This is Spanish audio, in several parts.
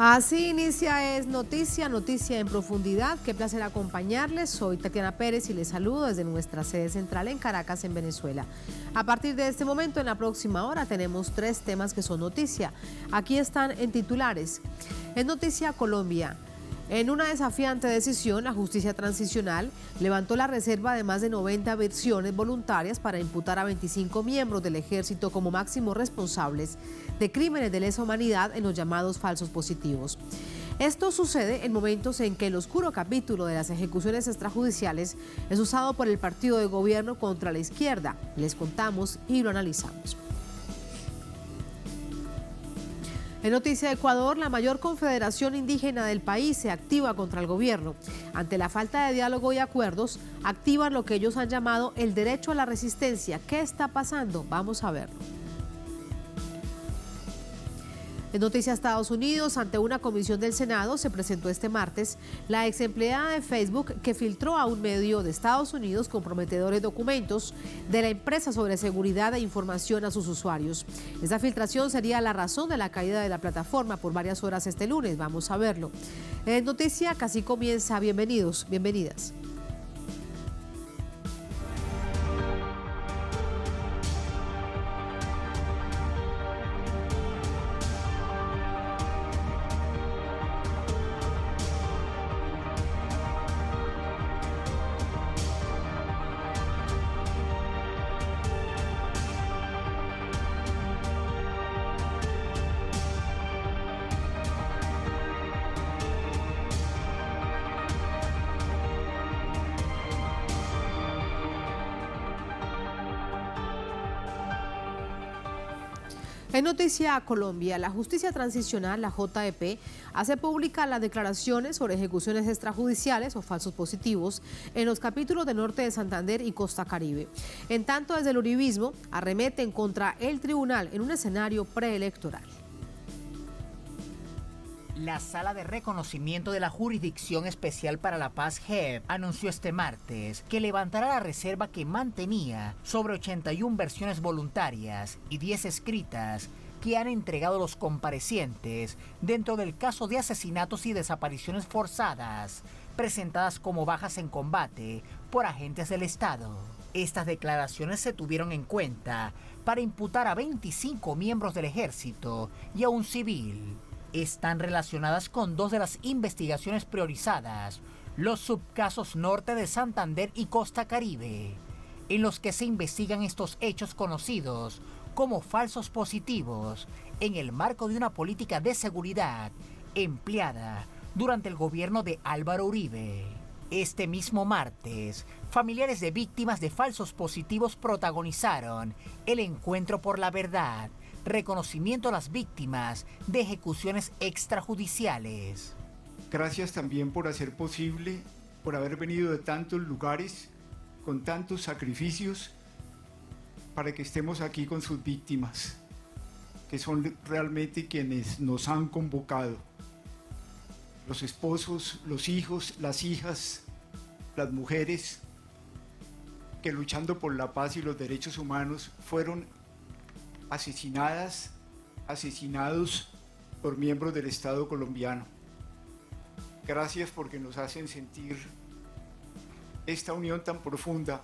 Así inicia Es Noticia, Noticia en Profundidad. Qué placer acompañarles. Soy Tatiana Pérez y les saludo desde nuestra sede central en Caracas, en Venezuela. A partir de este momento, en la próxima hora, tenemos 3 temas que son noticia. Aquí están en titulares. Es Noticia Colombia. En una desafiante decisión, la justicia transicional levantó la reserva de más de 90 versiones voluntarias para imputar a 25 miembros del ejército como máximos responsables de crímenes de lesa humanidad en los llamados falsos positivos. Esto sucede en momentos en que el oscuro capítulo de las ejecuciones extrajudiciales es usado por el partido de gobierno contra la izquierda. Les contamos y lo analizamos. En Noticia de Ecuador, la mayor confederación indígena del país se activa contra el gobierno. Ante la falta de diálogo y acuerdos, activan lo que ellos han llamado el derecho a la resistencia. ¿Qué está pasando? Vamos a verlo. En Noticias Estados Unidos, ante una comisión del Senado, se presentó este martes la ex empleada de Facebook que filtró a un medio de Estados Unidos comprometedores documentos de la empresa sobre seguridad e información a sus usuarios. Esta filtración sería la razón de la caída de la plataforma por varias horas este lunes. Vamos a verlo. En Noticia, casi comienza. Bienvenidos, bienvenidas. En Noticia Colombia, la justicia transicional, la JEP, hace pública las declaraciones sobre ejecuciones extrajudiciales o falsos positivos en los capítulos del norte de Santander y Costa Caribe. En tanto, desde el uribismo, arremeten contra el tribunal en un escenario preelectoral. La Sala de Reconocimiento de la Jurisdicción Especial para la Paz, JEP, anunció este martes que levantará la reserva que mantenía sobre 81 versiones voluntarias y 10 escritas que han entregado los comparecientes dentro del caso de asesinatos y desapariciones forzadas, presentadas como bajas en combate por agentes del Estado. Estas declaraciones se tuvieron en cuenta para imputar a 25 miembros del ejército y a un civil. Están relacionadas con 2 de las investigaciones priorizadas, los subcasos Norte de Santander y Costa Caribe, en los que se investigan estos hechos conocidos como falsos positivos en el marco de una política de seguridad empleada durante el gobierno de Álvaro Uribe. Este mismo martes, familiares de víctimas de falsos positivos protagonizaron el Encuentro por la Verdad, reconocimiento a las víctimas de ejecuciones extrajudiciales. Gracias también por hacer posible, por haber venido de tantos lugares, con tantos sacrificios, para que estemos aquí con sus víctimas, que son realmente quienes nos han convocado. Los esposos, los hijos, las hijas, las mujeres, que luchando por la paz y los derechos humanos fueron asesinadas, asesinados por miembros del Estado colombiano. Gracias porque nos hacen sentir esta unión tan profunda.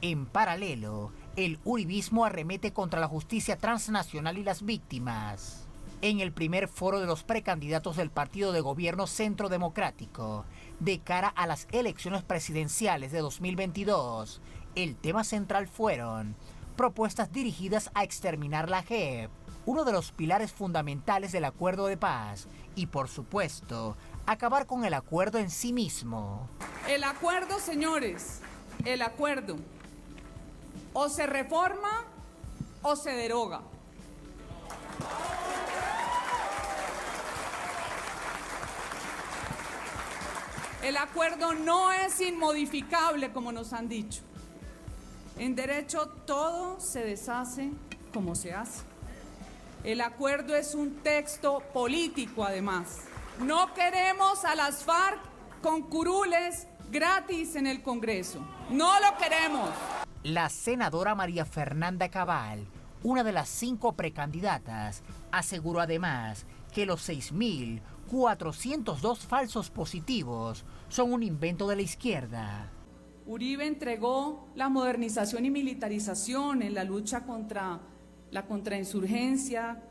En paralelo, el uribismo arremete contra la justicia transnacional y las víctimas. En el primer foro de los precandidatos del partido de gobierno Centro Democrático, de cara a las elecciones presidenciales de 2022, el tema central fueron propuestas dirigidas a exterminar la JEP, uno de los pilares fundamentales del acuerdo de paz, y por supuesto, acabar con el acuerdo en sí mismo. El acuerdo, señores, el acuerdo, o se reforma o se deroga. El acuerdo no es inmodificable, como nos han dicho. En derecho todo se deshace como se hace. El acuerdo es un texto político, además. No queremos a las FARC con curules gratis en el Congreso. No lo queremos. La senadora María Fernanda Cabal, una de las 5 precandidatas, aseguró además que los 6.000 402 falsos positivos son un invento de la izquierda. Uribe entregó la modernización y militarización en la lucha contra la contrainsurgencia,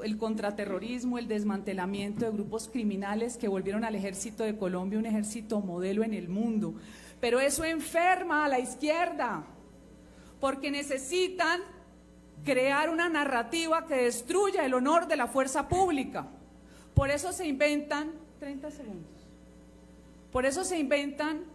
el contraterrorismo, el desmantelamiento de grupos criminales que volvieron al ejército de Colombia un ejército modelo en el mundo. Pero eso enferma a la izquierda, porque necesitan crear una narrativa que destruya el honor de la fuerza pública. Por eso se inventan, 30 segundos, por eso se inventan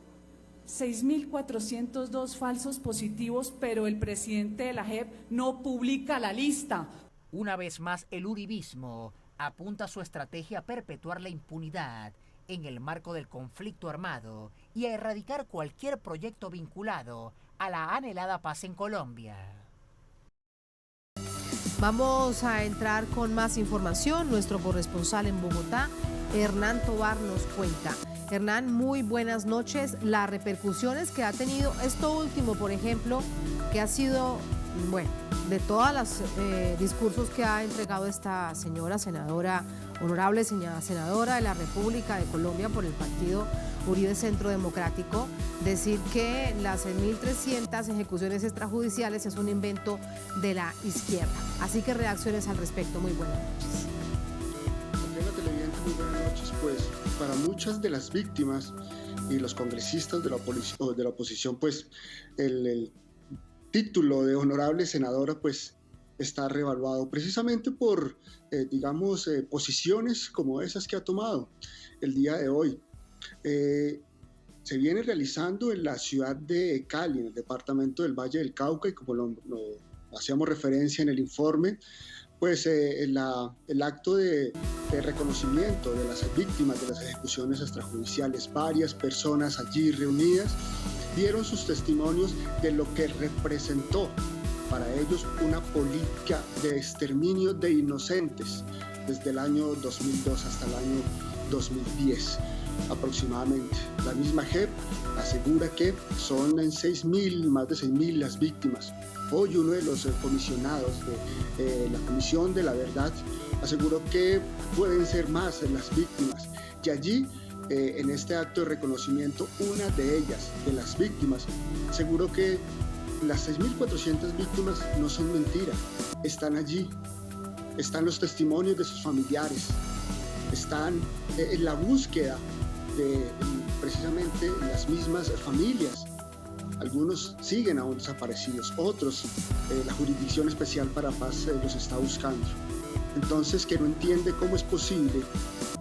6.402 falsos positivos, pero el presidente de la JEP no publica la lista. Una vez más, el uribismo apunta a su estrategia a perpetuar la impunidad en el marco del conflicto armado y a erradicar cualquier proyecto vinculado a la anhelada paz en Colombia. Vamos a entrar con más información. Nuestro corresponsal en Bogotá, Hernán Tovar, nos cuenta. Hernán, muy buenas noches. Las repercusiones que ha tenido esto último, por ejemplo, que ha sido, bueno, de todos los discursos que ha entregado esta señora senadora, honorable senadora de la República de Colombia por el partido Uribe Centro Democrático, decir que las 6.300 ejecuciones extrajudiciales es un invento de la izquierda. Así que reacciones al respecto. Muy buenas noches. Televidente, muy buenas noches. Pues para muchas de las víctimas y los congresistas de la oposición, pues el título de honorable senadora pues está revaluado precisamente por, posiciones como esas que ha tomado el día de hoy. Se viene realizando en la ciudad de Cali, en el departamento del Valle del Cauca, y como lo hacíamos referencia en el informe, pues el acto de reconocimiento de las víctimas de las ejecuciones extrajudiciales. Varias personas allí reunidas dieron sus testimonios de lo que representó para ellos una política de exterminio de inocentes desde el año 2002 hasta el año 2010 aproximadamente. La misma JEP asegura que son más de 6.000 las víctimas. Hoy uno de los comisionados de la Comisión de la Verdad aseguró que pueden ser más las víctimas, y allí en este acto de reconocimiento, una de ellas, de las víctimas, aseguró que las 6.400 víctimas no son mentira, están allí, están los testimonios de sus familiares, están en la búsqueda de precisamente las mismas familias. Algunos siguen aún desaparecidos, otros la Jurisdicción Especial para la Paz los está buscando. Entonces, que no entiende cómo es posible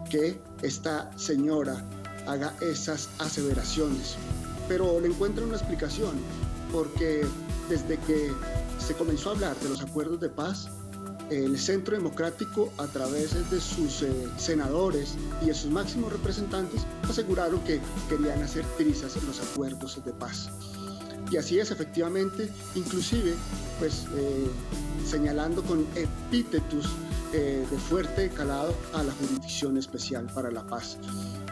que esta señora haga esas aseveraciones, pero le encuentra una explicación, porque desde que se comenzó a hablar de los acuerdos de paz, el Centro Democrático, a través de sus senadores y de sus máximos representantes, aseguraron que querían hacer trizas en los acuerdos de paz. Y así es, efectivamente, inclusive pues señalando con epítetos de fuerte calado a la Jurisdicción Especial para la Paz.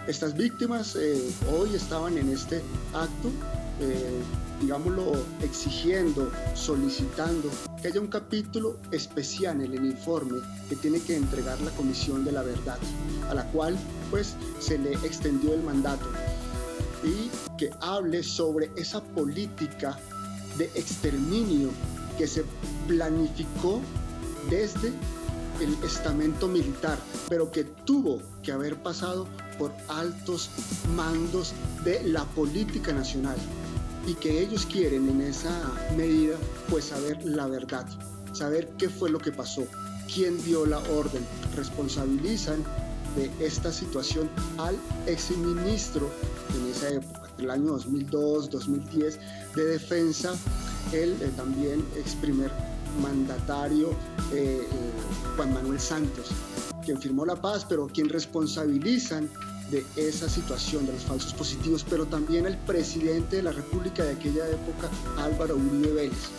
Estas víctimas hoy estaban en este acto, exigiendo, solicitando que haya un capítulo especial en el informe que tiene que entregar la Comisión de la Verdad, a la cual pues se le extendió el mandato, y que hable sobre esa política de exterminio que se planificó desde el estamento militar, pero que tuvo que haber pasado por altos mandos de la política nacional, y que ellos quieren en esa medida pues saber la verdad, saber qué fue lo que pasó, quién dio la orden. Responsabilizan de esta situación al exministro en esa época, del año 2002-2010, de Defensa, el también ex primer mandatario Juan Manuel Santos, quien firmó la paz, pero quien responsabilizan de esa situación de los falsos positivos, pero también al presidente de la República de aquella época, Álvaro Uribe Vélez,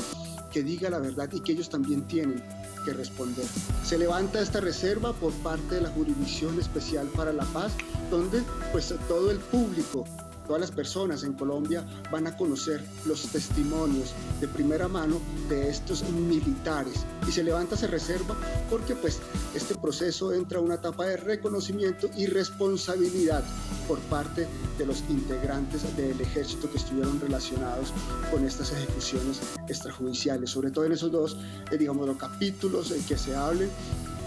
que diga la verdad y que ellos también tienen que responder. Se levanta esta reserva por parte de la Jurisdicción Especial para la Paz, donde pues todo el público, todas las personas en Colombia van a conocer los testimonios de primera mano de estos militares. Y se levanta esa reserva porque pues este proceso entra a una etapa de reconocimiento y responsabilidad por parte de los integrantes del ejército que estuvieron relacionados con estas ejecuciones extrajudiciales, sobre todo en esos dos, digamos, los capítulos que se hablen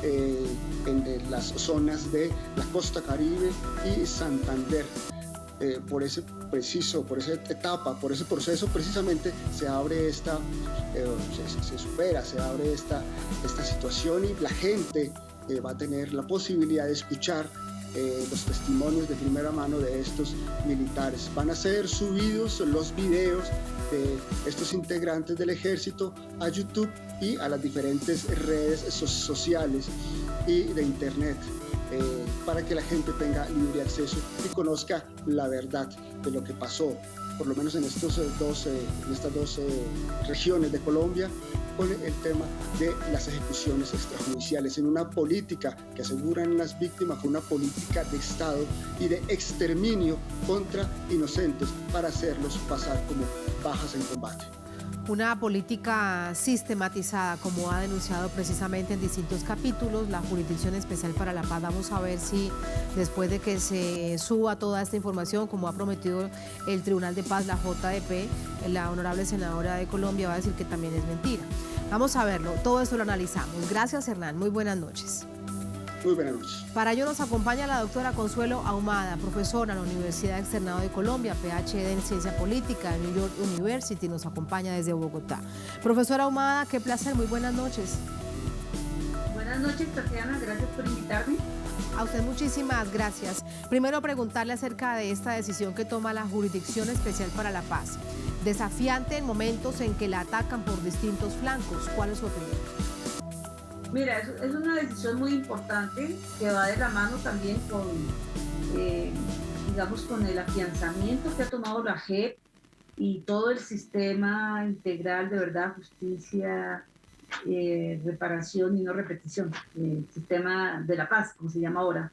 en las zonas de la costa Caribe y Santander. Por esa etapa, por ese proceso precisamente se abre se abre esta situación, y la gente va a tener la posibilidad de escuchar los testimonios de primera mano de estos militares. Van a ser subidos los videos de estos integrantes del ejército a YouTube y a las diferentes redes sociales y de internet, para que la gente tenga libre acceso y conozca la verdad de lo que pasó, por lo menos en estas dos regiones de Colombia, con el tema de las ejecuciones extrajudiciales, en una política que aseguran las víctimas, fue una política de Estado y de exterminio contra inocentes para hacerlos pasar como bajas en combate. Una política sistematizada, como ha denunciado precisamente en distintos capítulos la Jurisdicción Especial para la Paz. Vamos a ver si después de que se suba toda esta información, como ha prometido el Tribunal de Paz, la JDP, la honorable senadora de Colombia va a decir que también es mentira. Vamos a verlo, todo esto lo analizamos. Gracias, Hernán, muy buenas noches. Muy buenas noches. Para ello nos acompaña la doctora Consuelo Ahumada, profesora en la Universidad Externado de Colombia, PhD en Ciencia Política de New York University, nos acompaña desde Bogotá. Profesora Ahumada, qué placer, muy buenas noches. Buenas noches, Tatiana, gracias por invitarme. A usted muchísimas gracias. Primero preguntarle acerca de esta decisión que toma la Jurisdicción Especial para la Paz. Desafiante en momentos en que la atacan por distintos flancos. ¿Cuál es su opinión? Mira, es una decisión muy importante que va de la mano también con, digamos, con el afianzamiento que ha tomado la JEP y todo el sistema integral de verdad, justicia, reparación y no repetición, el sistema de la paz, como se llama ahora,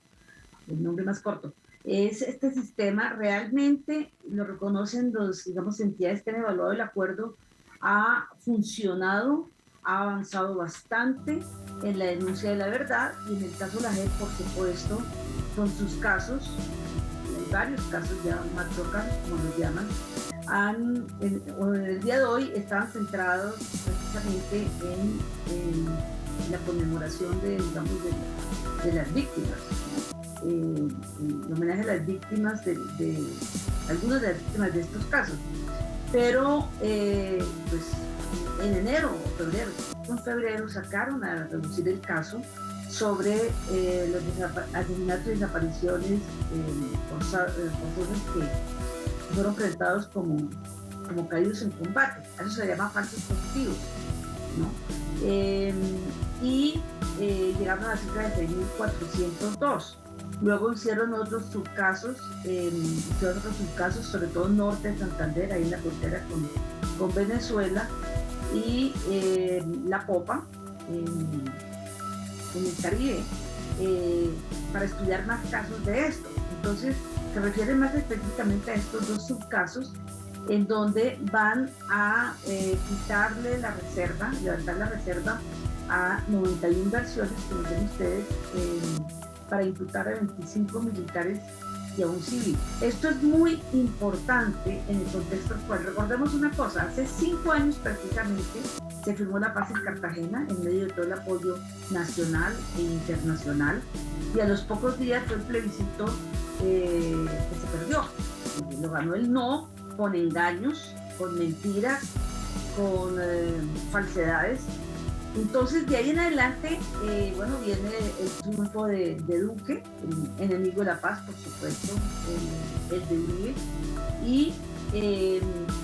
el nombre más corto. Este sistema realmente lo reconocen los, digamos, entidades que han evaluado el acuerdo, ha funcionado, ha avanzado bastante en la denuncia de la verdad, y en el caso de la JEP, por supuesto, con sus casos, hay varios casos ya macrocasos, como los llaman, el día de hoy están centrados precisamente en la conmemoración de, digamos, de las víctimas, ¿no? En homenaje a las víctimas de algunas de las víctimas de estos casos. Pero pues en enero o febrero sacaron a reducir el caso sobre los asesinatos y desapariciones forzadas que fueron presentados como caídos en combate. Eso se llama falsos positivos, ¿no? Llegaron a la cifra de 6.402. Luego hicieron otros subcasos, sobre todo norte de Santander, ahí en la frontera con Venezuela, y La Popa, en el Caribe, para estudiar más casos de esto. Entonces, se refiere más específicamente a estos dos subcasos, en donde van a quitarle la reserva, levantar la reserva a 91 versiones, como ven ustedes, para imputar a 25 militares y a un civil. Esto es muy importante en el contexto actual. Recordemos una cosa, hace 5 años precisamente se firmó la paz en Cartagena en medio de todo el apoyo nacional e internacional, y a los pocos días fue el plebiscito que se perdió. Lo ganó el no, con engaños, con mentiras, con falsedades. Entonces, de ahí en adelante, bueno, viene el triunfo de Duque, el enemigo de la paz, por supuesto, el de Uribe, y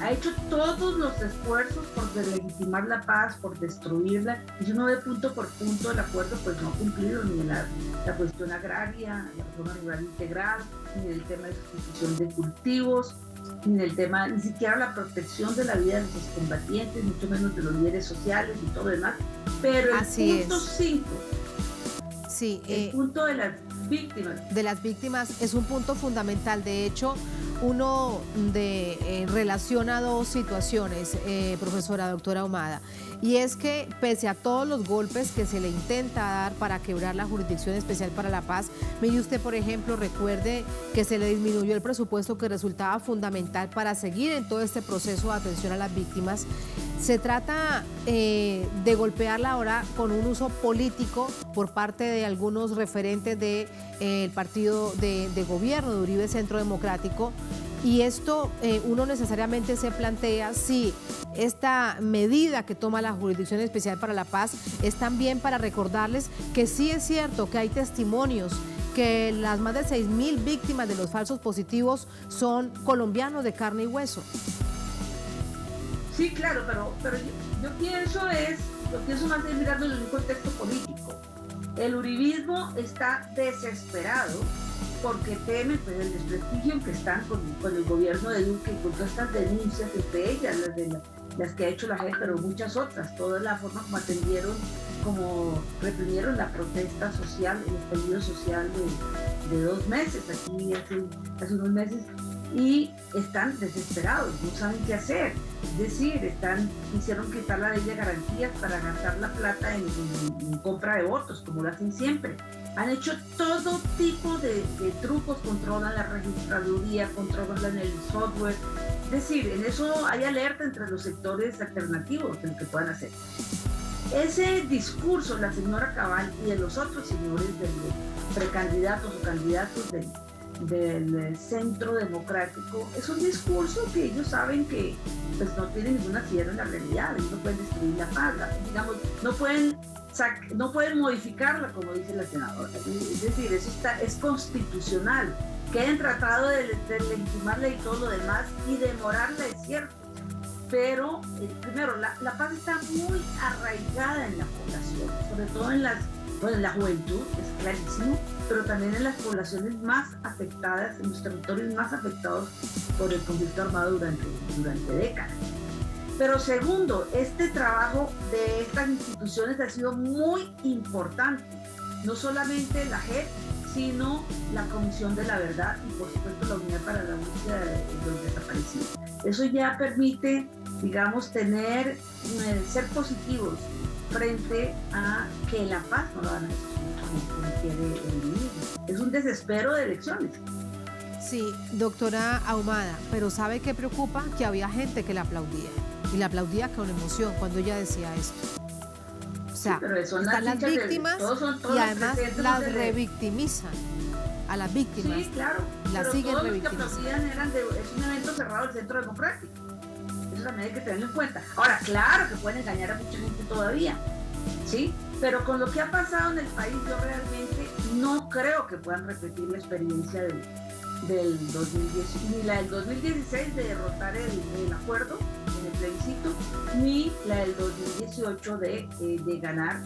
ha hecho todos los esfuerzos por deslegitimar la paz, por destruirla, y si uno ve punto por punto el acuerdo, pues no ha cumplido ni la cuestión agraria, la reforma rural integral, ni el tema de sustitución de cultivos, ni el tema, ni siquiera la protección de la vida de los excombatientes, mucho menos de los líderes sociales y todo lo demás. Pero el punto 5, sí, el punto de las víctimas. De las víctimas es un punto fundamental. De hecho, uno relaciona dos situaciones, profesora, doctora Ahumada, y es que pese a todos los golpes que se le intenta dar para quebrar la Jurisdicción Especial para la Paz, mire usted, por ejemplo, recuerde que se le disminuyó el presupuesto que resultaba fundamental para seguir en todo este proceso de atención a las víctimas. Se trata de golpearla ahora con un uso político por parte de algunos referentes del partido de gobierno de Uribe Centro Democrático, y esto uno necesariamente se plantea si esta medida que toma la Jurisdicción Especial para la Paz es también para recordarles que sí es cierto que hay testimonios que las más de 6.000 víctimas de los falsos positivos son colombianos de carne y hueso. Sí, claro, pero yo pienso más bien mirándolo en un contexto político. El uribismo está desesperado porque temen pues, el desprestigio en que están con el gobierno de Duque y con todas estas denuncias, entre ellas las que ha hecho la JEP, pero muchas otras, toda la forma como reprimieron la protesta social, el estallido social de 2 meses, aquí hace unos meses, y están desesperados, no saben qué hacer. Es decir, quisieron quitar la ley de garantías para gastar la plata en compra de votos, como lo hacen siempre. Han hecho todo tipo de trucos, controlan la registraduría, controlan el software. Es decir, en eso hay alerta entre los sectores alternativos de lo que puedan hacer. Ese discurso de la señora Cabal y de los otros señores precandidatos o candidatos del Centro Democrático es un discurso que ellos saben que pues, no tiene ninguna sierra en la realidad, ellos no pueden destruir la paz, digamos, no pueden modificarla, como dice la senadora. Es decir, eso es constitucional. Que hayan tratado de legitimarla y todo lo demás y demorarla, es cierto. Pero, primero, la paz está muy arraigada en la población, sobre todo en la juventud, es clarísimo, pero también en las poblaciones más afectadas, en los territorios más afectados por el conflicto armado durante décadas. Pero segundo, este trabajo de estas instituciones ha sido muy importante, no solamente la JEP, sino la Comisión de la Verdad y por supuesto la Unidad para la Búsqueda de los Desaparecidos. Eso ya permite, digamos, ser positivos frente a que la paz no lo van a destruir como quiere el enemigo. Es un desespero de elecciones. Sí, doctora Ahumada, pero ¿sabe qué preocupa? Que había gente que la aplaudía, y la aplaudía con emoción cuando ella decía esto. O sea, sí, están las víctimas y además las revictimizan a las víctimas. Sí, claro, las siguen revictimizando. Los que aplaudían es un evento cerrado del Centro Democrático. Eso también hay que tenerlo en cuenta. Ahora, claro que pueden engañar a mucha gente todavía, ¿sí? Pero con lo que ha pasado en el país, yo realmente no creo que puedan repetir la experiencia del 2010, ni la del 2016 de derrotar el acuerdo en el plebiscito, ni la del 2018 de ganar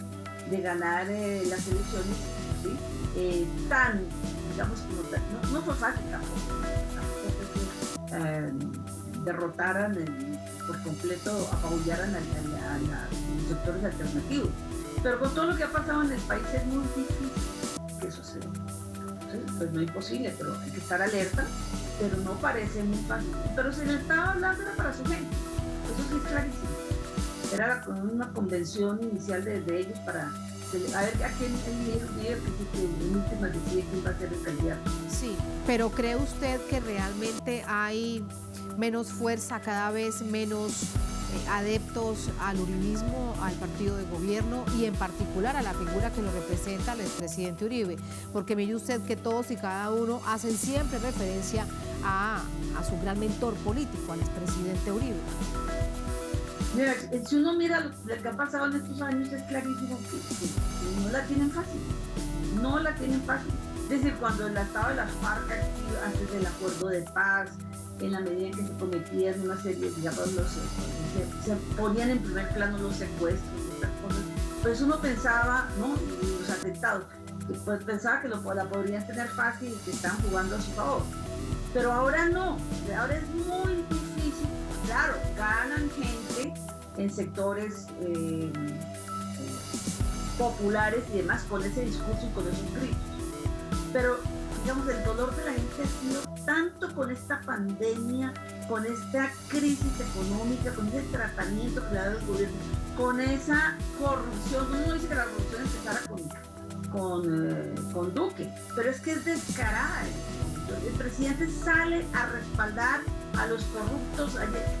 las elecciones, ¿sí? Digamos, no fue fácil tampoco derrotaran por completo, apabullaran a los sectores alternativos. Pero con todo lo que ha pasado en el país es muy difícil que eso se dé. Pues no es imposible, pero hay que estar alerta, pero no parece muy fácil. Pero se le estaba hablando era para su gente, eso sí es clarísimo. Era una convención inicial de ellos para a ver a quién el líder que en últimas decide quién va a ser el candidato. Sí, pero ¿cree usted que realmente hay menos fuerza, cada vez menos adeptos al uribismo, al partido de gobierno y en particular a la figura que lo representa el expresidente Uribe? Porque mire usted que todos y cada uno hacen siempre referencia a su gran mentor político, al expresidente Uribe. Mira, si uno mira lo que ha pasado en estos años, es clarísimo que no la tienen fácil. No la tienen fácil. Es decir, cuando estaba de las FARC aquí, antes del acuerdo de paz, en la medida en que se cometían una serie, digamos, se ponían en primer plano los secuestros y estas cosas, pues uno pensaba, ¿no? Y los atentados, pues pensaba que la podrían tener fácil y que están jugando a su favor. Pero ahora no, ahora es muy difícil. Claro, ganan gente en sectores populares y demás con ese discurso y con esos gritos. Pero, digamos, el dolor de la gente ha sido tanto lidiando con esta pandemia, con esta crisis económica, con ese tratamiento que le ha dado el gobierno, con esa corrupción. Uno no dice que la corrupción empezara con Duque, pero es que es descarada. El presidente sale a respaldar a los corruptos.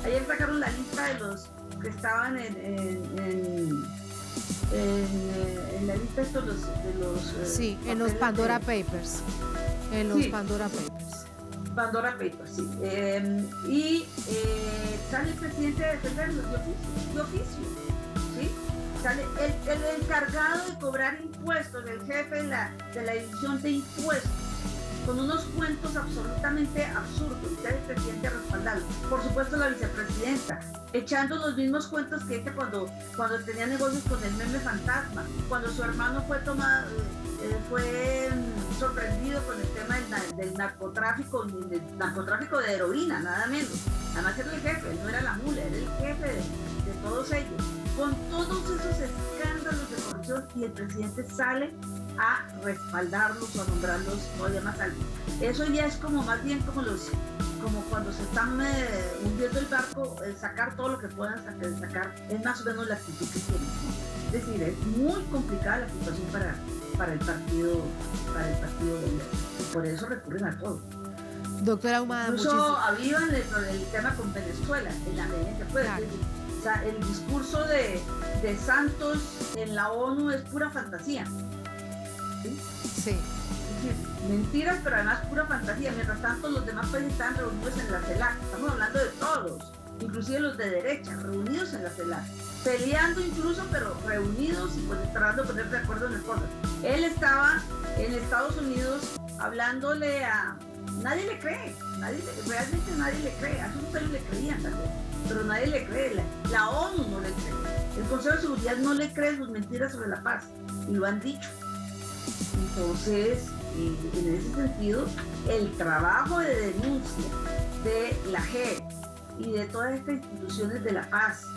Ayer sacaron la lista de los que estaban en la lista de los sí, en los Pandora Papers. En los Pandora Papers. Pandora Papers, sí. Sale el presidente a defenderlos de oficio, ¿sí? Sale el encargado de cobrar impuestos, el jefe de la división de impuestos, con unos cuentos absolutamente absurdos, y sale el presidente a respaldarlo. Por supuesto, la vicepresidenta, echando los mismos cuentos que ella cuando tenía negocios con el meme fantasma, cuando su hermano fue sorprendido con el tema del narcotráfico de heroína, nada menos. Además era el jefe, él no era la mula, era el jefe de todos ellos. Con todos esos escándalos de corrupción, y el presidente sale a respaldarlos o a nombrarlos todavía más altos. Eso ya es como más bien como cuando se están hundiendo el barco, sacar todo lo que puedan sacar, es más o menos la actitud que tienen, ¿no? Es decir, es muy complicada la situación para el partido gobierno, y por eso recurren a todo. Doctora Ahumada, incluso avivan el tema con Venezuela en la medida que puede. Claro. O sea, el discurso de Santos en la ONU es pura fantasía. ¿Sí? Sí. Es decir, mentiras, pero además pura fantasía. Mientras tanto, los demás países están reunidos en la CELAC. Estamos hablando de todos, inclusive los de derecha, reunidos en la CELAC, peleando incluso, pero reunidos y pues tratando de ponerse de acuerdo en las cosas. Él estaba en Estados Unidos hablándole a... Nadie le cree, realmente nadie le cree. Hace unos años le creían también, pero nadie le cree. La ONU no le cree. El Consejo de Seguridad no le cree sus mentiras sobre la paz, y lo han dicho. Entonces, en ese sentido, el trabajo de denuncia de la JEP y de todas estas instituciones de la paz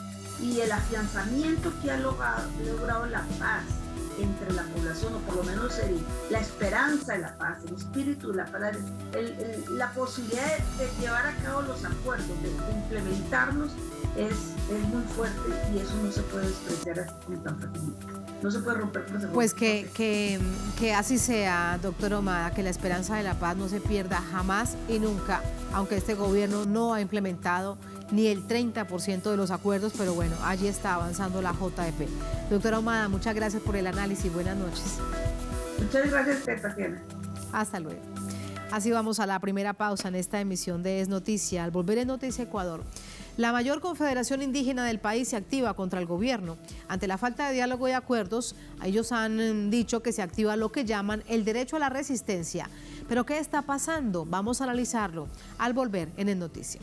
y el afianzamiento que ha logrado la paz entre la población, o por lo menos la esperanza de la paz, el espíritu de la paz, la posibilidad de llevar a cabo los acuerdos, de implementarlos, es muy fuerte, y eso no se puede despreciar así como tan fácilmente. No se puede romper con ese Pues que así sea, doctor Ahumada, que la esperanza de la paz no se pierda jamás y nunca, aunque este gobierno no ha implementado ni el 30% de los acuerdos, pero bueno, allí está avanzando la JEP. Doctora Ahumada, muchas gracias por el análisis. Buenas noches. Muchas gracias, Tatiana. Hasta luego. Así vamos a la primera pausa en esta emisión de Es Noticia. Al volver en Noticia Ecuador, la mayor confederación indígena del país se activa contra el gobierno. Ante la falta de diálogo y acuerdos, ellos han dicho que se activa lo que llaman el derecho a la resistencia. ¿Pero qué está pasando? Vamos a analizarlo al volver en Es Noticia.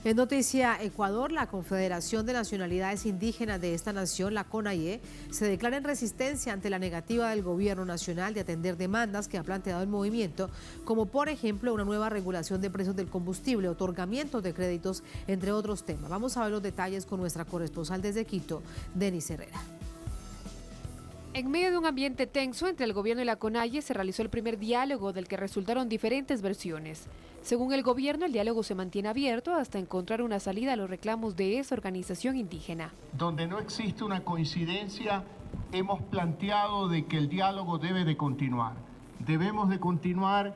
En Noticia Ecuador, la Confederación de Nacionalidades Indígenas de esta nación, la CONAIE, se declara en resistencia ante la negativa del gobierno nacional de atender demandas que ha planteado el movimiento, como por ejemplo una nueva regulación de precios del combustible, otorgamientos de créditos, entre otros temas. Vamos a ver los detalles con nuestra corresponsal desde Quito, Denis Herrera. En medio de un ambiente tenso entre el gobierno y la CONAIE se realizó el primer diálogo del que resultaron diferentes versiones. Según el gobierno, el diálogo se mantiene abierto hasta encontrar una salida a los reclamos de esa organización indígena. Donde no existe una coincidencia, hemos planteado de que el diálogo debe de continuar. Debemos de continuar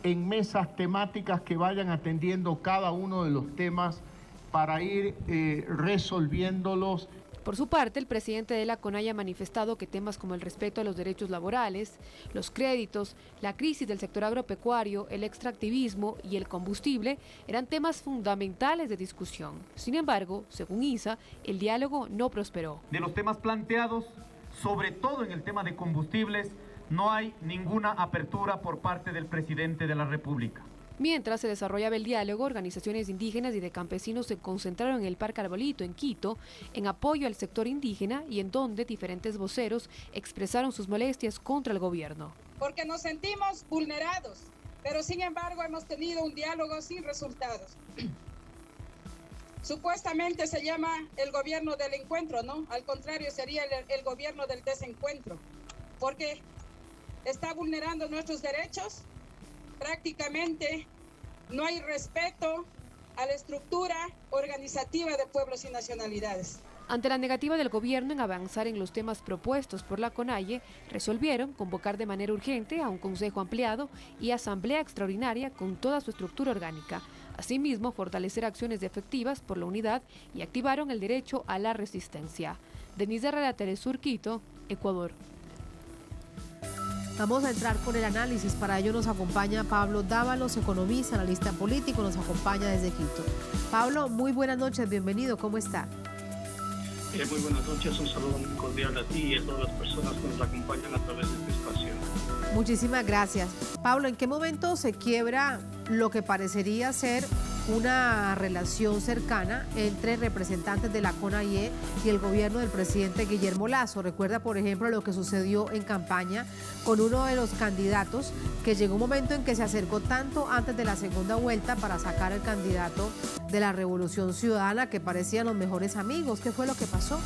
en mesas temáticas que vayan atendiendo cada uno de los temas para ir resolviéndolos. Por su parte, el presidente de la CONAIE ha manifestado que temas como el respeto a los derechos laborales, los créditos, la crisis del sector agropecuario, el extractivismo y el combustible eran temas fundamentales de discusión. Sin embargo, según ISA, el diálogo no prosperó. De los temas planteados, sobre todo en el tema de combustibles, no hay ninguna apertura por parte del presidente de la República. Mientras se desarrollaba el diálogo, organizaciones indígenas y de campesinos se concentraron en el Parque Arbolito, en Quito, en apoyo al sector indígena y en donde diferentes voceros expresaron sus molestias contra el gobierno. Porque nos sentimos vulnerados, pero sin embargo hemos tenido un diálogo sin resultados. Supuestamente se llama el gobierno del encuentro, ¿no? Al contrario, sería el gobierno del desencuentro, porque está vulnerando nuestros derechos. Prácticamente no hay respeto a la estructura organizativa de pueblos y nacionalidades. Ante la negativa del gobierno en avanzar en los temas propuestos por la CONAIE, resolvieron convocar de manera urgente a un consejo ampliado y asamblea extraordinaria con toda su estructura orgánica. Asimismo, fortalecer acciones efectivas por la unidad y activaron el derecho a la resistencia. Denise Herrera, Telesur, Quito, Ecuador. Vamos a entrar con el análisis. Para ello nos acompaña Pablo Dávalos, economista, analista político, nos acompaña desde Quito. Pablo, muy buenas noches, bienvenido, ¿cómo está? Muy buenas noches, un saludo muy cordial a ti y a todas las personas que nos acompañan a través de este espacio. Muchísimas gracias. Pablo, ¿en qué momento se quiebra lo que parecería ser una relación cercana entre representantes de la CONAIE y el gobierno del presidente Guillermo Lasso? Recuerda, por ejemplo, lo que sucedió en campaña con uno de los candidatos, que llegó un momento en que se acercó tanto antes de la segunda vuelta para sacar al candidato de la Revolución Ciudadana, que parecían los mejores amigos. ¿Qué fue lo que pasó?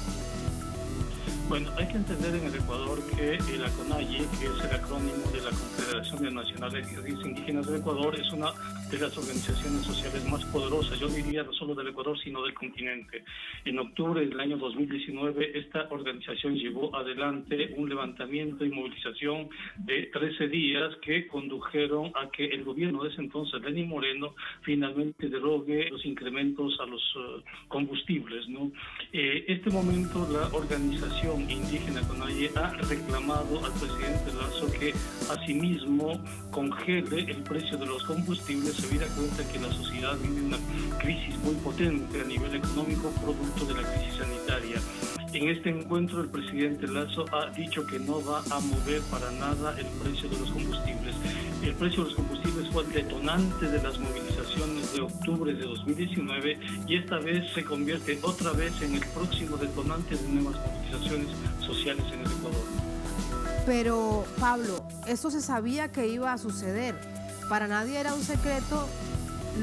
Bueno, hay que entender en el Ecuador que la CONAIE, que es el acrónimo de la Confederación de Nacionales Indígenas del Ecuador, es una de las organizaciones sociales más poderosas, yo diría no solo del Ecuador, sino del continente. En octubre del año 2019, esta organización llevó adelante un levantamiento y movilización de 13 días que condujeron a que el gobierno de ese entonces, Lenín Moreno, finalmente derogue los incrementos a los combustibles, ¿no? Este momento la organización indígena CONAIE ha reclamado al presidente Lasso que asimismo congele el precio de los combustibles, habida cuenta que la sociedad vive una crisis muy potente a nivel económico producto de la crisis sanitaria. En este encuentro el presidente Lasso ha dicho que no va a mover para nada el precio de los combustibles. El precio de los combustibles fue el detonante de las movilizaciones de octubre de 2019 y esta vez se convierte otra vez en el próximo detonante de nuevas movilizaciones sociales en el Ecuador. Pero, Pablo, esto se sabía que iba a suceder. Para nadie era un secreto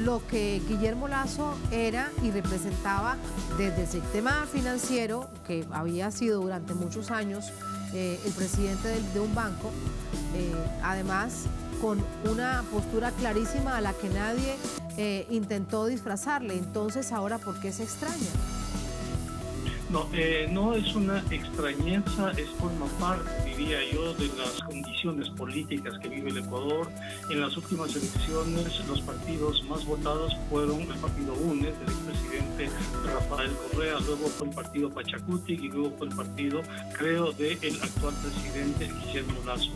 lo que Guillermo Lasso era y representaba desde el sistema financiero, que había sido durante muchos años el presidente de un banco, además con una postura clarísima a la que nadie intentó disfrazarle. Entonces, ¿ahora por qué se extraña? No, no es una extrañeza, forma parte, diría yo, de las condiciones políticas que vive el Ecuador. En las últimas elecciones, los partidos más votados fueron el partido UNES, del expresidente Rafael Correa, luego fue el partido Pachacuti y luego fue el partido, creo, del actual presidente Guillermo Lasso.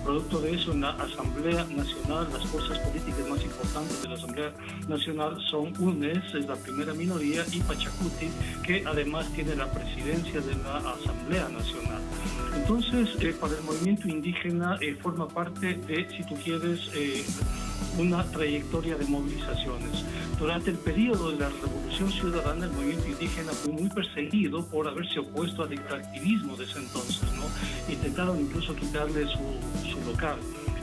Producto de eso, en la Asamblea Nacional, las fuerzas políticas más importantes de la Asamblea Nacional son UNES, es la primera minoría, y Pachacuti, que además tiene la presidencia de la Asamblea Nacional. Entonces, para el movimiento indígena forma parte de, si tú quieres, una trayectoria de movilizaciones. Durante el periodo de la Revolución Ciudadana, el movimiento indígena fue muy perseguido por haberse opuesto al extractivismo de ese entonces, ¿no? Intentaron incluso quitarle su local.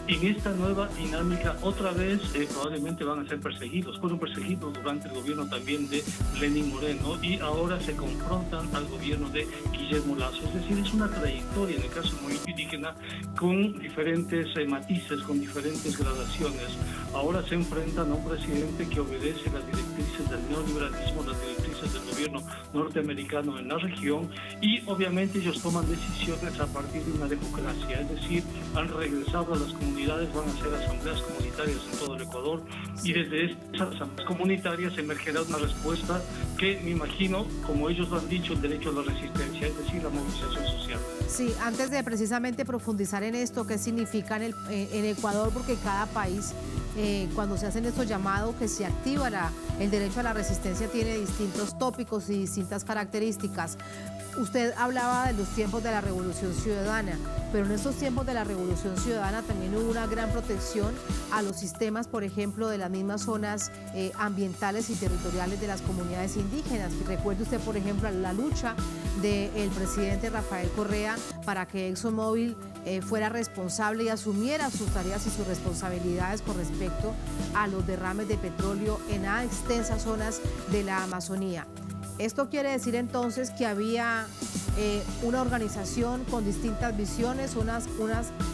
en esta nueva dinámica otra vez probablemente van a ser perseguidos. Fueron perseguidos durante el gobierno también de Lenín Moreno y ahora se confrontan al gobierno de Guillermo Lasso. Es decir, es una trayectoria en el caso del movimiento indígena con diferentes matices, con diferentes gradaciones. Ahora se enfrentan a un presidente que obedece las directrices del neoliberalismo, las directrices del gobierno norteamericano en la región, y obviamente ellos toman decisiones a partir de una democracia, es decir, han regresado a las comunidades, van a hacer asambleas comunitarias en todo el Ecuador, y desde esas asambleas comunitarias emergerá una respuesta que me imagino, como ellos lo han dicho, el derecho a la resistencia, es decir, la movilización social. Sí, antes de precisamente profundizar en esto, qué significa en Ecuador, porque cada país, cuando se hacen estos llamados, que se activa el derecho a la resistencia, tiene distintos tópicos y distintas características. Usted hablaba de los tiempos de la Revolución Ciudadana, pero en estos tiempos de la Revolución Ciudadana también hubo una gran protección a los sistemas, por ejemplo, de las mismas zonas ambientales y territoriales de las comunidades indígenas. Recuerde usted, por ejemplo, la lucha del presidente Rafael Correa para que ExxonMobil fuera responsable y asumiera sus tareas y sus responsabilidades con respecto a los derrames de petróleo en extensas zonas de la Amazonía. Esto quiere decir entonces que había una organización con distintas visiones, unas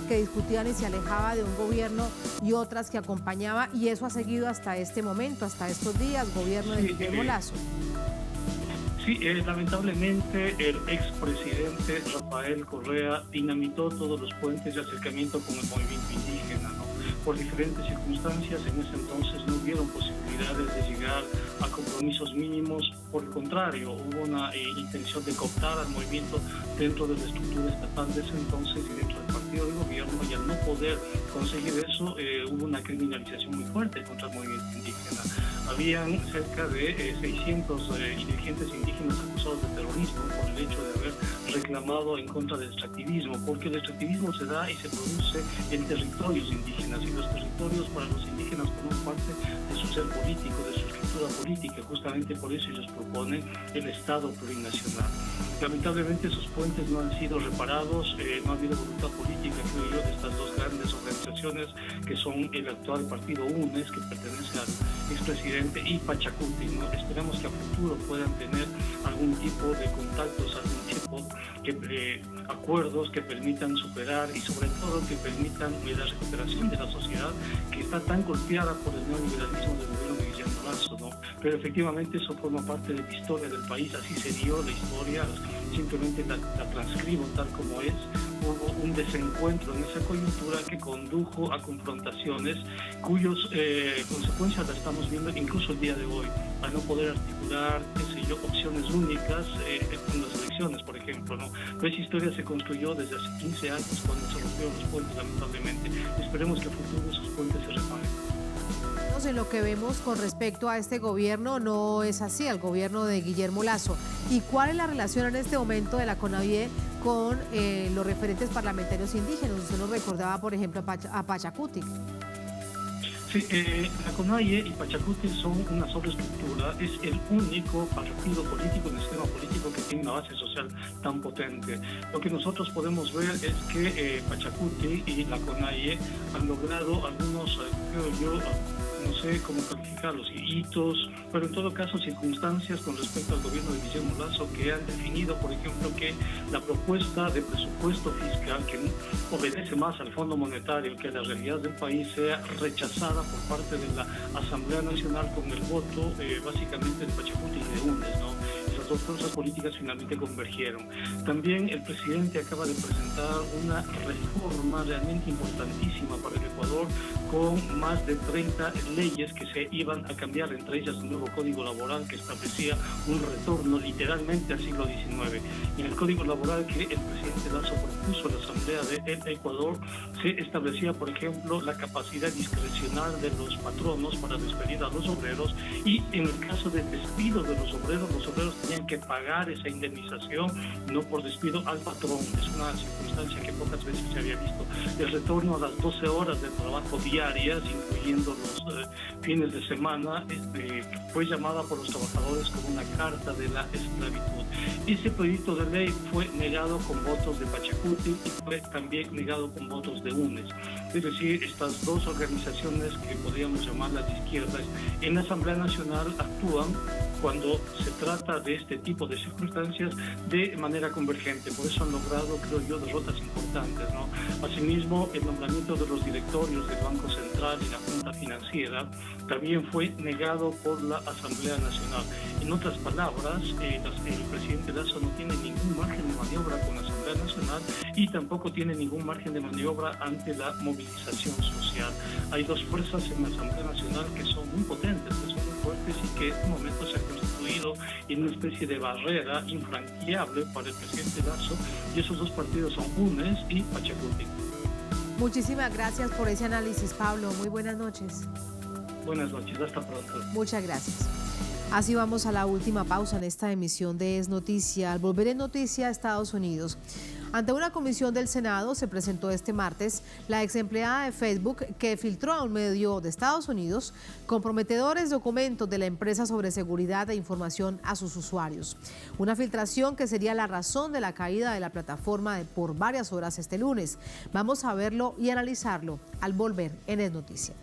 que discutían y se alejaba de un gobierno y otras que acompañaba, y eso ha seguido hasta este momento, hasta estos días, gobierno de Guillermo Lasso. Sí, lamentablemente el expresidente Rafael Correa dinamitó todos los puentes de acercamiento con el movimiento indígena, ¿no? Por diferentes circunstancias, en ese entonces no hubieron posibilidades de llegar a compromisos mínimos. Por el contrario, hubo una intención de cooptar al movimiento dentro de la estructura estatal de ese entonces y dentro del partido de gobierno, y al no poder conseguir eso, hubo una criminalización muy fuerte contra el movimiento indígena. Habían cerca de 600 dirigentes indígenas acusados de terrorismo por el hecho de haber reclamado en contra del extractivismo, porque el extractivismo se da y se produce en territorios indígenas, y los territorios para los indígenas forman parte de su ser político, de su estructura política. Justamente por eso ellos proponen el Estado plurinacional. Lamentablemente esos puentes no han sido reparados, no ha habido voluntad política, creo yo, de estas dos grandes organizaciones que son el actual partido UNES, que pertenece al expresidente, y Pachacuti, ¿no? Esperamos que a futuro puedan tener algún tipo de contactos, algún tipo de acuerdos que permitan superar y sobre todo que permitan la recuperación de la sociedad que está tan golpeada por el neoliberalismo del gobierno de Guillermo Lasso, ¿no? Pero efectivamente eso forma parte de la historia del país, así se dio la historia, simplemente la transcribo tal como es. Hubo un desencuentro en esa coyuntura que condujo a confrontaciones cuyas consecuencias las estamos viendo incluso el día de hoy, a no poder articular, opciones únicas en las elecciones, por ejemplo, ¿no? Pero esa historia se construyó desde hace 15 años cuando se rompieron los puentes, lamentablemente. Esperemos que a futuro esos puentes se reparen. En lo que vemos con respecto a este gobierno no es así, al gobierno de Guillermo Lasso. ¿Y cuál es la relación en este momento de la CONAVIE con los referentes parlamentarios indígenas? Usted nos recordaba, por ejemplo, a Pachacuti. Sí, la CONAIE y Pachacuti son una sola estructura, es el único partido político en el sistema político que tiene una base social tan potente. Lo que nosotros podemos ver es que Pachacuti y la CONAIE han logrado algunos, creo yo, no sé cómo calificarlos, hitos, pero en todo caso circunstancias con respecto al gobierno de Guillermo Lasso, que han definido, por ejemplo, que la propuesta de presupuesto fiscal, que obedece más al Fondo Monetario que a la realidad del país, sea rechazada por parte de la Asamblea Nacional con el voto básicamente de Pachacuti y de UNES, ¿no? Esas dos fuerzas políticas finalmente convergieron. También el presidente acaba de presentar una reforma realmente importantísima para el Ecuador, con más de 30 leyes que se iban a cambiar, entre ellas un nuevo código laboral que establecía un retorno literalmente al siglo XIX. En el código laboral que el presidente Lasso propuso a la Asamblea de Ecuador se establecía, por ejemplo, la capacidad discrecional de los patronos para despedir a los obreros, y en el caso de despido de los obreros tenían que pagar esa indemnización, no por despido, al patrón. Es una circunstancia que pocas veces se había visto. El retorno a las 12 horas de trabajo diario diarias, incluyendo los fines de semana, fue llamada por los trabajadores como una carta de la esclavitud. Ese proyecto de ley fue negado con votos de Pachacuti y fue también negado con votos de UNES. Es decir, estas dos organizaciones que podríamos llamar las izquierdas en la Asamblea Nacional actúan cuando se trata de este tipo de circunstancias de manera convergente. Por eso han logrado, creo yo, derrotas importantes, ¿no? Asimismo, el nombramiento de los directorios del Banco Central y la Junta Financiera también fue negado por la Asamblea Nacional. En otras palabras, el presidente Lasso no tiene ningún margen de maniobra con la Asamblea Nacional y tampoco tiene ningún margen de maniobra ante la movilización social. Hay dos fuerzas en la Asamblea Nacional que son muy potentes, que son muy fuertes y que en este momento se han constituido en una especie de barrera infranqueable para el presidente Lasso, y esos dos partidos son UNES y Pachacuti. Muchísimas gracias por ese análisis, Pablo. Muy buenas noches. Buenas noches, hasta pronto. Muchas gracias. Así vamos a la última pausa en esta emisión de Es Noticia. Al volver en Noticia a Estados Unidos, ante una comisión del Senado se presentó este martes la ex empleada de Facebook que filtró a un medio de Estados Unidos comprometedores documentos de la empresa sobre seguridad e información a sus usuarios. Una filtración que sería la razón de la caída de la plataforma por varias horas este lunes. Vamos a verlo y analizarlo al volver en Es Noticia.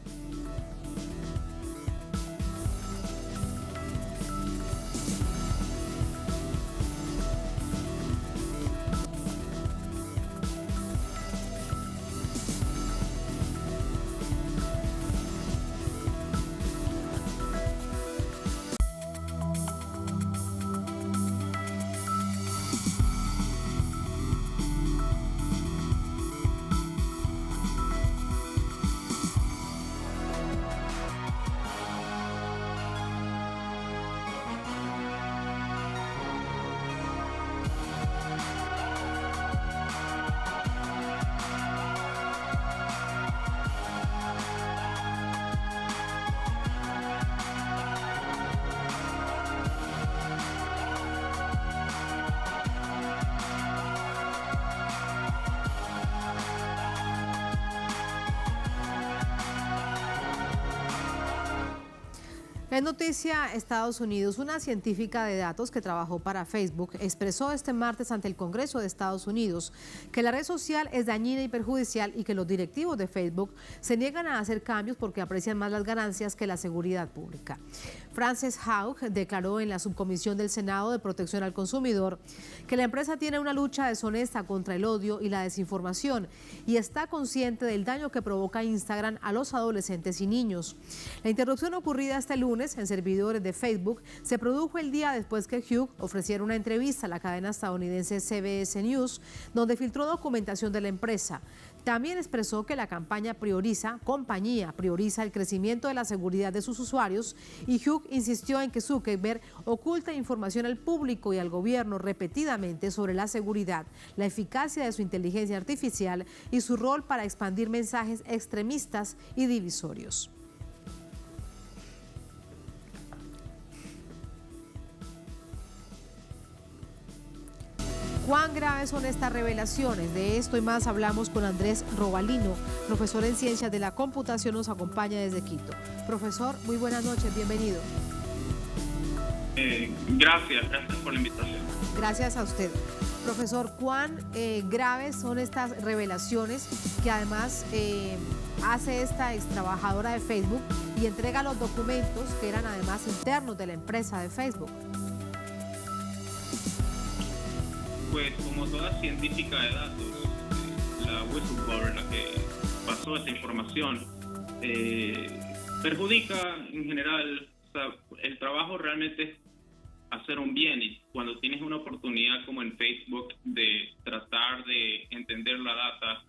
En noticia, Estados Unidos, una científica de datos que trabajó para Facebook expresó este martes ante el Congreso de Estados Unidos que la red social es dañina y perjudicial y que los directivos de Facebook se niegan a hacer cambios porque aprecian más las ganancias que la seguridad pública. Frances Hauge declaró en la subcomisión del Senado de Protección al Consumidor que la empresa tiene una lucha deshonesta contra el odio y la desinformación y está consciente del daño que provoca Instagram a los adolescentes y niños. La interrupción ocurrida este lunes en servidores de Facebook se produjo el día después que Hugh ofreciera una entrevista a la cadena estadounidense CBS News, donde filtró documentación de la empresa. También expresó que la compañía prioriza el crecimiento de la seguridad de sus usuarios y Hugh insistió en que Zuckerberg oculta información al público y al gobierno repetidamente sobre la seguridad, la eficacia de su inteligencia artificial y su rol para expandir mensajes extremistas y divisorios. ¿Cuán graves son estas revelaciones? De esto y más hablamos con Andrés Robalino, profesor en Ciencias de la Computación, nos acompaña desde Quito. Profesor, muy buenas noches, bienvenido. Gracias por la invitación. Gracias a usted. Profesor, ¿cuán graves son estas revelaciones que además hace esta ex trabajadora de Facebook y entrega los documentos que eran además internos de la empresa de Facebook? Pues como toda científica de datos, la whistleblower, la que pasó esa información, perjudica en general, o sea, el trabajo realmente es hacer un bien, y cuando tienes una oportunidad como en Facebook de tratar de entender la data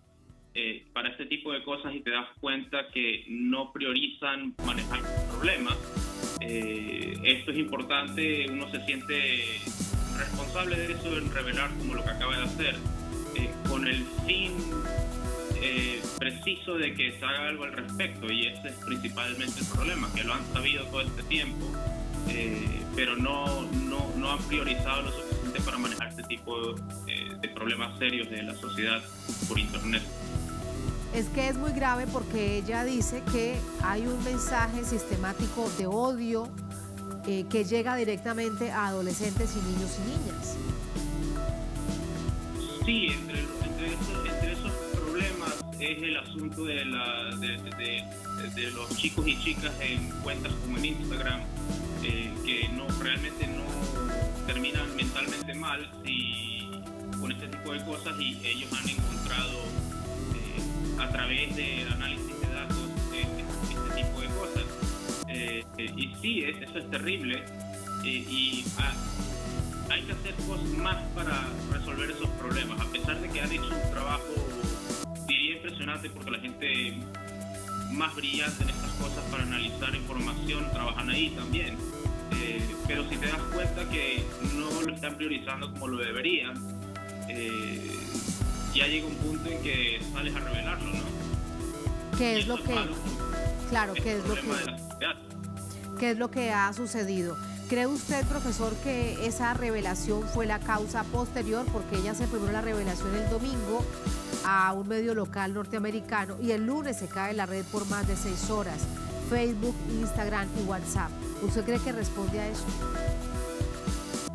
para este tipo de cosas y te das cuenta que no priorizan manejar problemas, esto es importante, uno se siente responsable de eso, en revelar como lo que acaba de hacer, con el fin preciso de que se haga algo al respecto, y ese es principalmente el problema, que lo han sabido todo este tiempo, pero no han priorizado lo suficiente para manejar este tipo de problemas serios de la sociedad por internet. Es que es muy grave porque ella dice que hay un mensaje sistemático de odio que llega directamente a adolescentes y niños y niñas. Sí, entre esos problemas es el asunto de los chicos y chicas en cuentas como en Instagram, que realmente no terminan mentalmente mal con este tipo de cosas, y ellos han encontrado a través del análisis de datos este tipo de cosas. Y sí, eso es terrible, y hay que hacer cosas más para resolver esos problemas, a pesar de que han hecho un trabajo, diría, impresionante, porque la gente más brillante en estas cosas para analizar información trabajan ahí también. Pero si te das cuenta que no lo están priorizando como lo deberían, ya llega un punto en que sales a revelarlo, ¿no? ¿Qué es lo que, claro, qué es lo que ha sucedido? ¿Cree usted, profesor, que esa revelación fue la causa posterior? Porque ella se primero la revelación el domingo a un medio local norteamericano y el lunes se cae la red por más de 6 horas. Facebook, Instagram y WhatsApp. ¿Usted cree que responde a eso?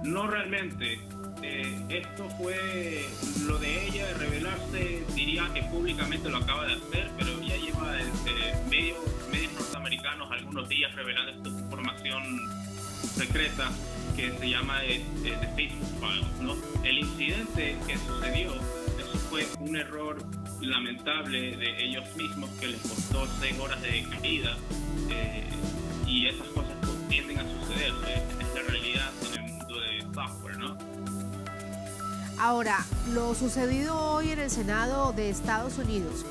No realmente. Esto fue lo de ella de revelarse, diría que públicamente lo acaba de hacer, pero ya lleva medios norteamericanos algunos días revelando esta información secreta que se llama de Facebook Files, ¿no? El incidente que sucedió, eso fue un error lamentable de ellos mismos que les costó 6 horas de caída, y esas cosas tienden a suceder, es la realidad en el mundo de software, ¿no? Ahora, lo sucedido hoy en el Senado de Estados Unidos,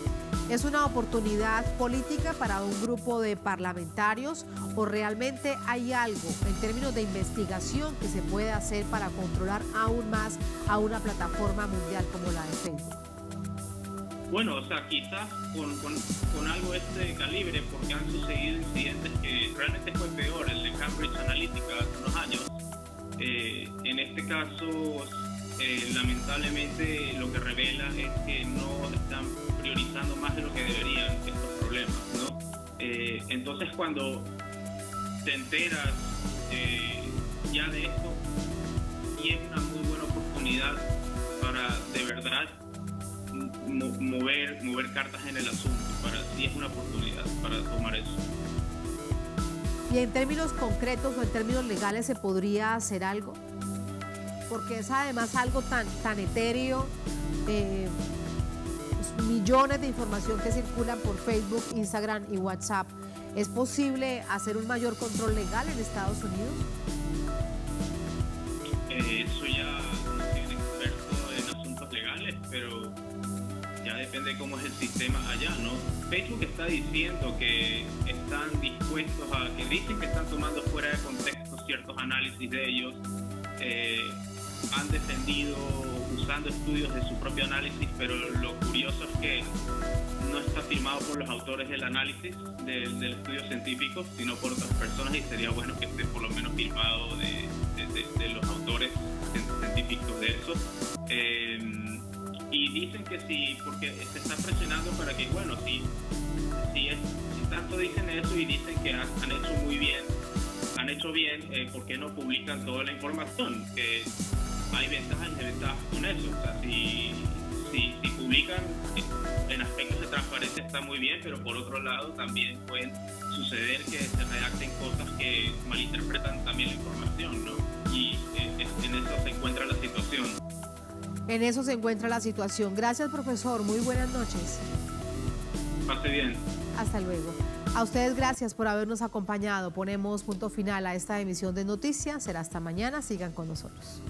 ¿es una oportunidad política para un grupo de parlamentarios o realmente hay algo en términos de investigación que se puede hacer para controlar aún más a una plataforma mundial como la de Facebook? Bueno, o sea, quizás con algo de este calibre, porque han sucedido incidentes que realmente fue peor, el de Cambridge Analytica hace unos años. En este caso, lamentablemente lo que revela es que no están priorizando más de lo que deberían estos problemas, ¿no? Entonces, cuando te enteras ya de esto, y es una muy buena oportunidad para de verdad mover cartas en el asunto, sí es una oportunidad para tomar eso. ¿Y en términos concretos o en términos legales se podría hacer algo? Porque es además algo tan etéreo, millones de información que circulan por Facebook, Instagram y WhatsApp. ¿Es posible hacer un mayor control legal en Estados Unidos? Eso ya no tiene experto en asuntos legales, pero ya depende cómo es el sistema allá, ¿no? Facebook está diciendo que están dispuestos que dicen que están tomando fuera de contexto ciertos análisis de ellos. Han defendido usando estudios de su propio análisis, pero lo curioso es que no está firmado por los autores del análisis del estudio científico, sino por otras personas, y sería bueno que esté por lo menos firmado de los autores científicos de eso. Y dicen que sí, porque se está presionando para que, bueno, si tanto dicen eso y dicen que han hecho bien, ¿por qué no publican toda la información? Que hay ventajas y desventajas con eso. O sea, si publican en aspectos de transparencia está muy bien, pero por otro lado también pueden suceder que se redacten cosas que malinterpretan también la información, ¿no? Y en eso se encuentra la situación. En eso se encuentra la situación. Gracias, profesor. Muy buenas noches. Pase bien. Hasta luego. A ustedes gracias por habernos acompañado. Ponemos punto final a esta emisión de noticias. Será hasta mañana. Sigan con nosotros.